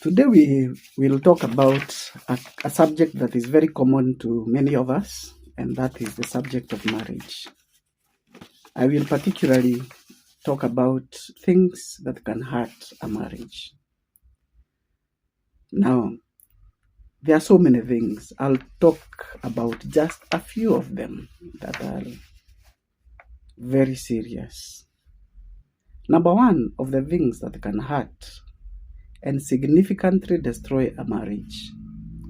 Today we will talk about a subject that is very common to many of us, and that is the subject of marriage. I will particularly talk about things that can hurt a marriage. Now, there are so many things. I'll talk about just a few of them that are very serious. Number one of the things that can hurt and significantly destroy a marriage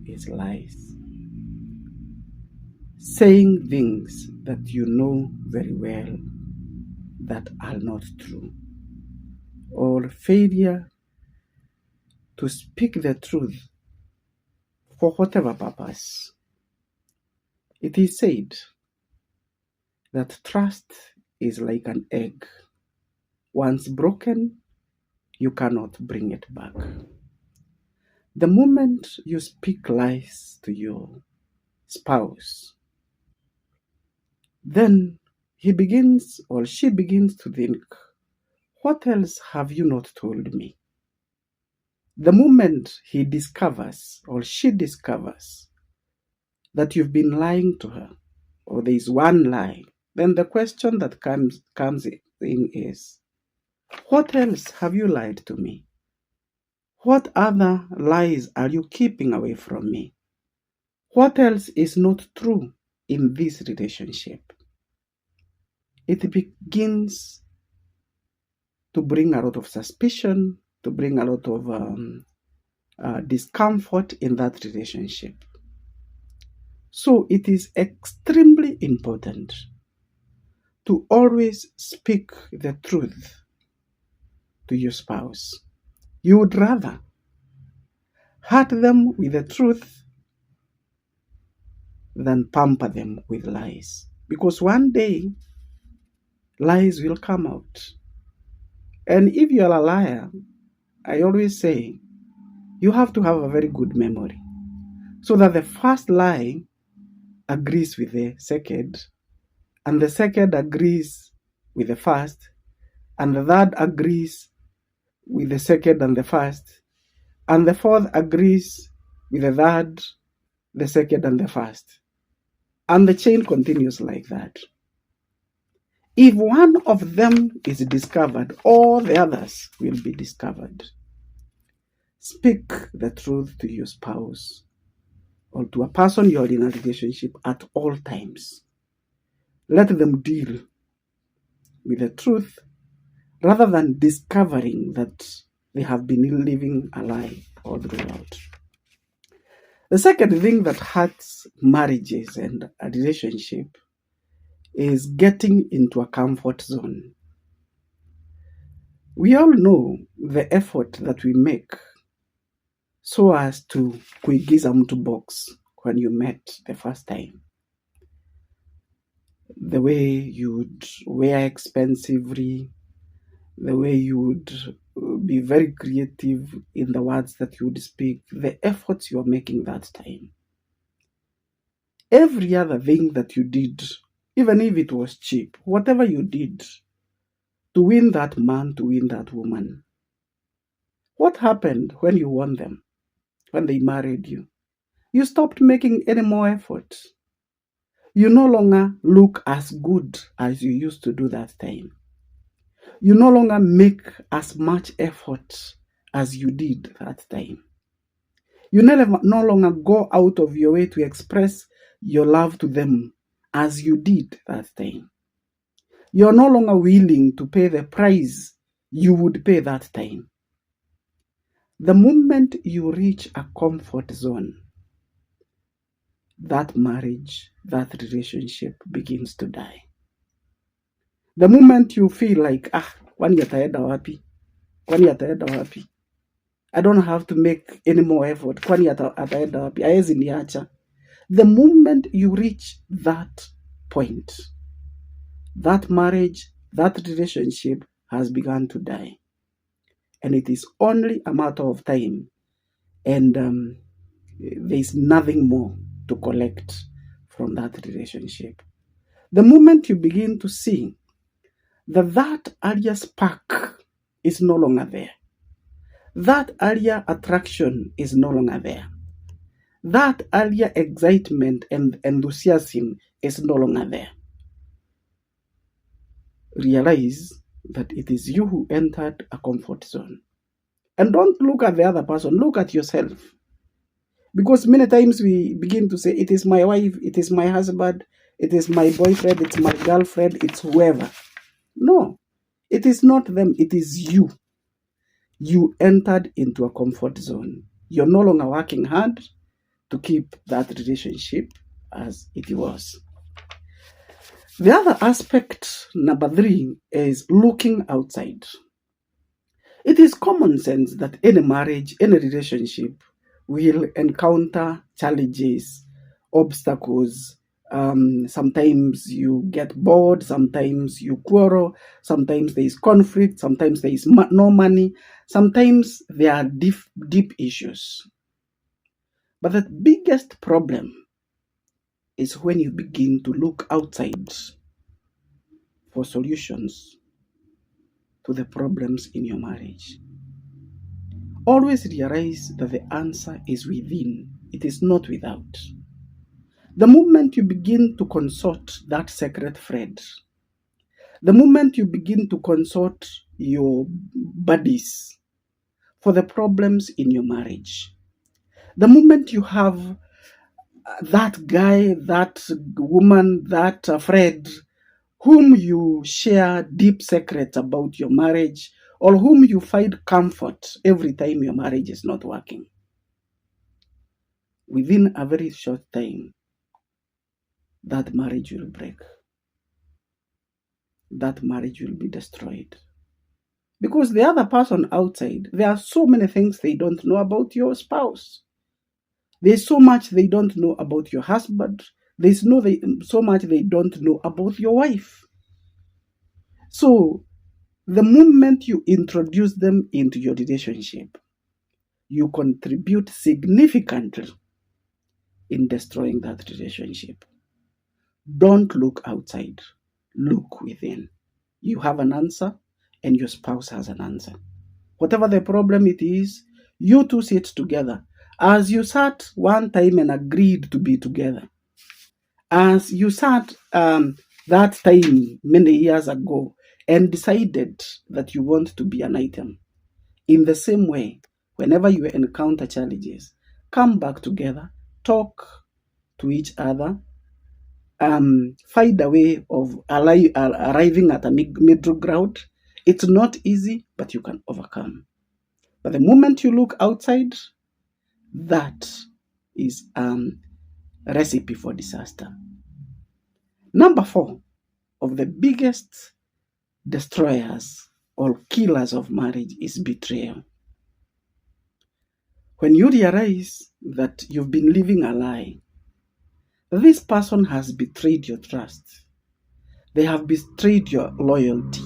is lies. Saying things that you know very well that are not true, or failure to speak the truth for whatever purpose. It is said that trust is like an egg. Once broken, you cannot bring it back. The moment you speak lies to your spouse, then he begins or she begins to think, what else have you not told me? The moment he discovers or she discovers that you've been lying to her, or there is one lie, then the question that comes in is, what else have you lied to me? What other lies are you keeping away from me? What else is not true in this relationship? It begins to bring a lot of suspicion, to bring a lot of discomfort in that relationship. So it is extremely important to always speak the truth to your spouse. You would rather hurt them with the truth than pamper them with lies. Because one day, lies will come out. And if you are a liar, I always say, you have to have a very good memory, so that the first lie agrees with the second, and the second agrees with the first, and the third agrees with the second and the first, and the fourth agrees with the third, the second, and the first. And the chain continues like that. If one of them is discovered, all the others will be discovered. Speak the truth to your spouse or to a person you're in a relationship at all times. Let them deal with the truth rather than discovering that they have been living a lie all throughout. The second thing that hurts marriages and a relationship is getting into a comfort zone. We all know the effort that we make so as to kuigiza mtu box when you met the first time. The way you would wear expensively, the way you would be very creative in the words that you would speak, the efforts you are making that time. Every other thing that you did, even if it was cheap, whatever you did to win that man, to win that woman, what happened when you won them, when they married you? You stopped making any more effort. You no longer look as good as you used to do that time. You no longer make as much effort as you did that time. You no longer go out of your way to express your love to them as you did that time. You're no longer willing to pay the price you would pay that time. The moment you reach a comfort zone, that marriage, that relationship begins to die. The moment you feel like, kwani ataenda wapi? Kwani ataenda wapi? I don't have to make any more effort. Kwani ataenda wapi? Haezi niacha. The moment you reach that point, that marriage, that relationship has begun to die. And it is only a matter of time. And there is nothing more to collect from that relationship. The moment you begin to see that earlier spark is no longer there, That earlier attraction is no longer there. That earlier excitement and enthusiasm is no longer there. Realize that it is you who entered a comfort zone. And don't look at the other person, look at yourself. Because many times we begin to say, it is my wife, it is my husband, it is my boyfriend, it's my girlfriend, it's whoever. No, it is not them, it is you. You entered into a comfort zone. You're no longer working hard to keep that relationship as it was. The other aspect, number 3, is looking outside. It is common sense that any marriage, any relationship will encounter challenges, obstacles. Sometimes you get bored, sometimes you quarrel, sometimes there is conflict, sometimes there is no money, sometimes there are deep issues. But the biggest problem is when you begin to look outside for solutions to the problems in your marriage. Always realize that the answer is within, it is not without. The moment you begin to consult that sacred thread, the moment you begin to consult your buddies for the problems in your marriage, the moment you have that guy, that woman, that friend whom you share deep secrets about your marriage, or whom you find comfort every time your marriage is not working, within a very short time, that marriage will break. That marriage will be destroyed. Because the other person outside, there are so many things they don't know about your spouse. There's so much they don't know about your husband. There's so much they don't know about your wife. So, the moment you introduce them into your relationship, you contribute significantly in destroying that relationship. Don't look outside, look within. You have an answer, and your spouse has an answer. Whatever the problem it is, you two sit together. As you sat one time and agreed to be together, as you sat that time many years ago and decided that you want to be an item, in the same way, whenever you encounter challenges, come back together, talk to each other, find a way of arriving at a middle ground. It's not easy, but you can overcome. But the moment you look outside, that is a recipe for disaster. Number 4 of the biggest destroyers or killers of marriage is betrayal. When you realize that you've been living a lie, this person has betrayed your trust. They have betrayed your loyalty.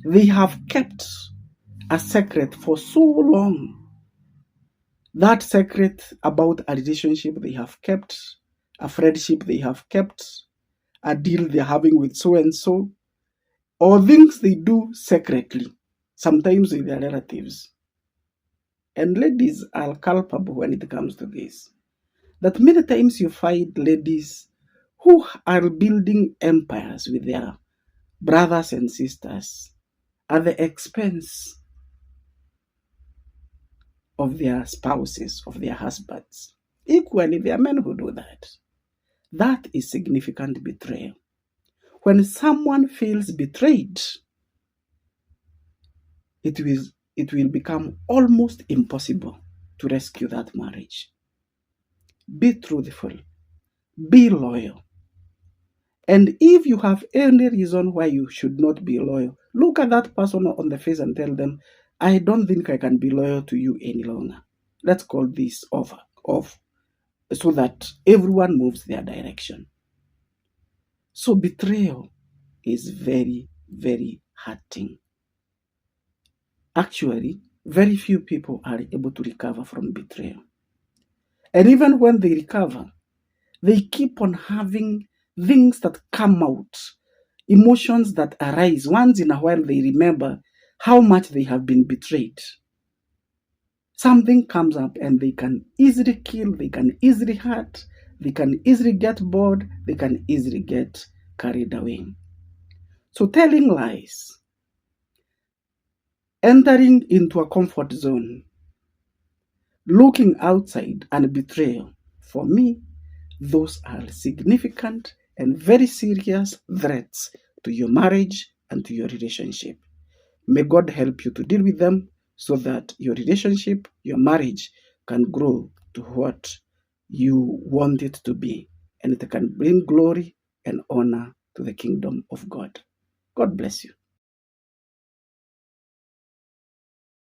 They have kept a secret for so long. That secret about a relationship they have kept, a friendship they have kept, a deal they're having with so and so, or things they do secretly, sometimes with their relatives. And ladies are culpable when it comes to this. That many times you find ladies who are building empires with their brothers and sisters at the expense of their spouses, of their husbands. Equally, there are men who do that. That is significant betrayal. When someone feels betrayed, it will become almost impossible to rescue that marriage. Be truthful. Be loyal. And if you have any reason why you should not be loyal, look at that person on the face and tell them, I don't think I can be loyal to you any longer. Let's call this off, so that everyone moves their direction. So betrayal is very, very hurting. Actually, very few people are able to recover from betrayal. And even when they recover, they keep on having things that come out, emotions that arise. Once in a while, they remember how much they have been betrayed. something comes up and they can easily kill, they can easily hurt, they can easily get bored, they can easily get carried away. So telling lies, entering into a comfort zone, looking outside, and betrayal, for me, those are significant and very serious threats to your marriage and to your relationship. May God help you to deal with them so that your relationship, your marriage can grow to what you want it to be, and it can bring glory and honor to the kingdom of God. God bless you.